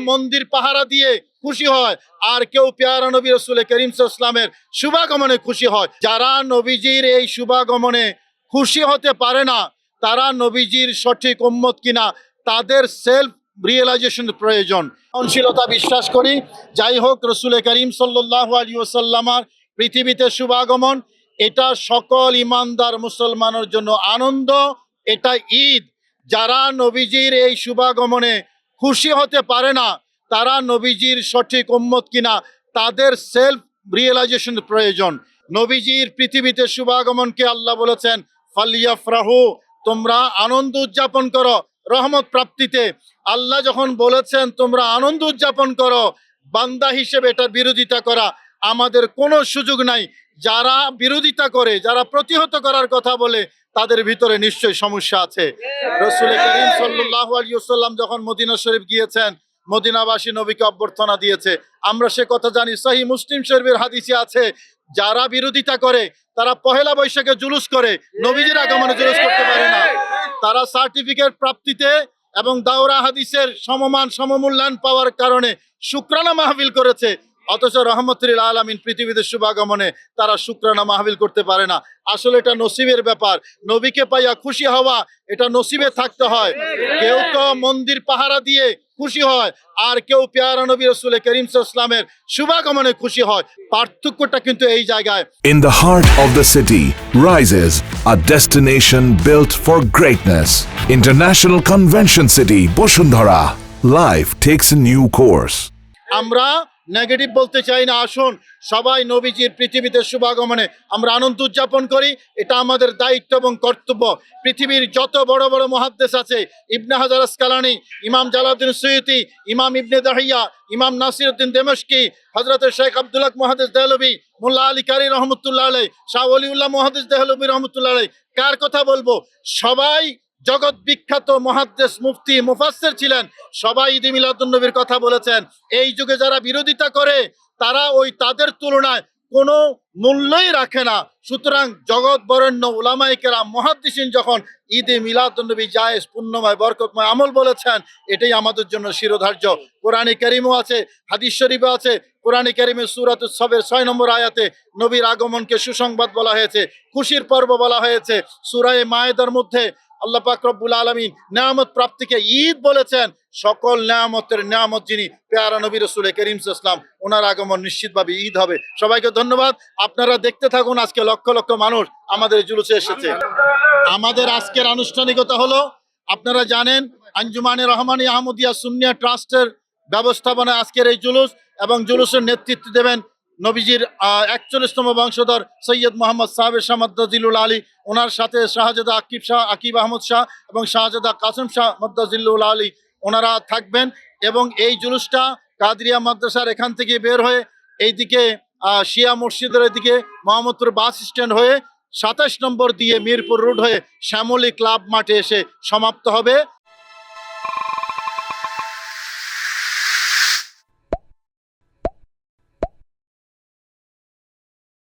মন্দির পাহারা দিয়ে খুশি হয়, আর কেউ পেয়ারা নবী রাসূল করিম সাল্লাল্লাহু আলাইহি ওয়াসাল্লামের শুভাগমনে খুশি হয়। যারা নবীজির এই শুভাগমনে খুশি হতে পারে না, তারা নবীজির সঠিক উম্মত কিনা তাদের সেলফ রিয়েলাইজেশন প্রয়োজন। সহনশীলতা বিশ্বাস করি। যাই হোক, রাসূল করিম সাল্লাল্লাহু আলাইহি ওয়াসাল্লামের পৃথিবীতে শুভাগমন এটা সকল ইমানদার মুসলমানের জন্য আনন্দ, এটা ঈদ। যারা নবীজির এই শুভাগমনে খুশি হতে পারে না, তারা নবীজির সঠিক উম্মত কিনা তাদের সেলফ রিয়েলাইজেশন প্রয়োজন। নবীজির পৃথিবীতে শুভাগমনকে আল্লাহ বলেছেন ফালিয়াফরাহু, তোমরা আনন্দ উদযাপন করো রহমত প্রাপ্তিতে। আল্লাহ যখন বলেছেন তোমরা আনন্দ উদযাপন করো, বান্দা হিসেবে এটার বিরোধিতা করা আমাদের কোনো সুযোগ নাই। যারা বিরোধিতা করে, যারা প্রতিহত করার কথা বলে, তাদের ভিতরে নিশ্চয়ই সমস্যা আছে। রাসূল করিম সাল্লাল্লাহু আলাইহি ওয়াসাল্লাম যখন মদিনা শরীফ গিয়েছেন, মদিনাবাসী নবীকে অভ্যর্থনা দিয়েছে, আমরা সে কথা জানি। সহিহ মুসলিম শরীফের হাদিসে আছে, যারা বিরোধিতা করে তারা পহেলা বৈশাখে জুলুস করে, নবীজির আগমনে জুলুস করতে পারে না। তারা সার্টিফিকেট প্রাপ্তিতে এবং দাওরা হাদিসের সমমান সমমূল্যায়ন পাওয়ার কারণে শুকরানা মাহফিল করেছে, অথচ রহমতুল আলামিন পৃথিবীতে শুভাগমনে তারা শুকরানা মাহফিল করতে পারে না। আসলে এটা নসিবের ব্যাপার। নবীকে পাইয়া খুশি হওয়া এটা নসিবে থাকতে হয়। কেউ তো মন্দির পাহারা দিয়ে খুশি হয়, আর কেউ পেয়ারা নবী রাসূল করিম সাল্লাল্লাহু আলাইহি ওয়াসাল্লামের শুভাগমনে খুশি হয়। পার্থক্যটা কিন্তু এই জায়গায়। In the heart of the city rises a destination built for greatness. International Convention City, Bosundhara. Life takes a new course. আমরা নেগেটিভ বলতে চাই না। আসুন সবাই নবীজির পৃথিবীতে শুভাগমনে আমরা আনন্দ উদযাপন করি, এটা আমাদের দায়িত্ব এবং কর্তব্য। পৃথিবীর যত বড় বড় মুহাদ্দিস আছে, ইবনে হাজার আসকালানি, ইমাম জালালউদ্দিন সুয়ুতি, ইমাম ইবনে দাহিয়া, ইমাম নাসিরউদ্দিন দেমাশকি, হযরত শেখ আব্দুল হক মুহাদ্দিস দেহলভী, মোল্লা আলী কারি রহমতুল্লাহ আলাইহি, শাহ ওলিউল্লাহ মুহাদ্দিস দেহলভী রহমতুল্লাহ আলাইহি, কার কথা বলবো? সবাই জগৎ বিখ্যাত মুহাদ্দিস, মুফতি, মুফাসসির ছিলেন। সবাই ঈদে মিলাদুন নবীর কথা বলেছেন। এই যুগে যারা বিরোধিতা করে তারা ওই তাদের তুলনায় কোনো মূল্যই রাখে না। সুতরাং জগৎ বরেণ্য উলামায়ে কেরাম, মুহাদ্দিসিন যখন ঈদে মিলাদুন নবী জায়েজ, পুণ্যময়, বরকতময় আমল বলেছেন, এটাই আমাদের জন্য শিরোধার্য। কোরআনে কারীমও আছে, হাদিস শরীফে আছে। কোরআনে কারীমে সূরাতুস সাফের 6 নম্বর আয়াতে নবীর আগমনকে সুসংবাদ বলা হয়েছে, খুশির পর্ব বলা হয়েছে। সূরা মায়েদার মধ্যে আল্লাহ পাক রব্বুল আলামিন নিয়ামত প্রাপ্তিকে ঈদ বলেছেন। সকল নিয়ামতের নিয়ামত যিনি, পেয়ারা নবী রাসূল করিম সাল্লাল্লাহু আলাইহি ওয়াসাল্লাম, ওনার আগমন নিশ্চিতভাবে ঈদ হবে। সবাইকে ধন্যবাদ। আপনারা দেখতে থাকুন, আজকে লক্ষ লক্ষ মানুষ আমাদের জুলুসে এসেছে। আমাদের আজকের আনুষ্ঠানিকতা হলো, আপনারা জানেন আঞ্জুমানে রহমানী আহমদিয়া সুন্নিয়া ট্রাস্টের ব্যবস্থাপনায় আজকের এই জুলুস, এবং জুলুসের নেতৃত্ব দেবেন নবীজির 41তম বংশধর সৈয়দ মোহাম্মদ সাহেব শাহ মদ্দাজিলুল আলী, ওনার সাথে শাহজাদা আকিব আহমদ শাহ এবং শাহজাদা কাসেম শাহ মদ্দাজিলুল আলী, ওনারা থাকবেন। এবং এই জুলুসটা কাদরিয়া মাদ্রাসার এখান থেকে বের হয়ে এইদিকে শিয়া মসজিদের এদিকে মোহাম্মদপুর বাস স্ট্যান্ড হয়ে 27 নম্বর দিয়ে মিরপুর রোড হয়ে শ্যামলী ক্লাব মাঠে এসে সমাপ্ত হবে।